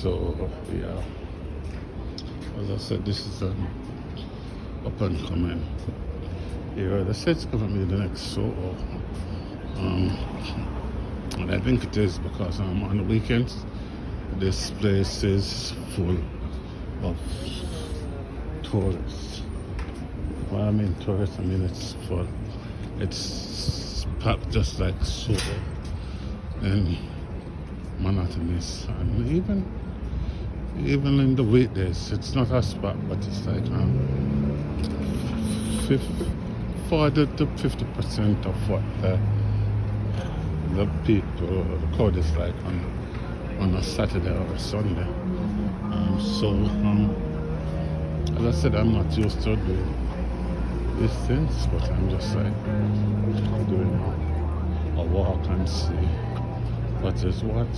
So yeah, as I said, this is an up and coming area. They said it's gonna be the next Soho. And I think it is because on the weekends this place is full of tourists. Well, I mean tourists, I mean it's full. It's packed just like Soho and monotonous, and even in the weekdays it's not as packed, but it's like 40 to 50% of what the people, the crowd is like on a Saturday or a Sunday. As I said, I'm not used to doing these things, but I'm just like doing a walk and see what is what.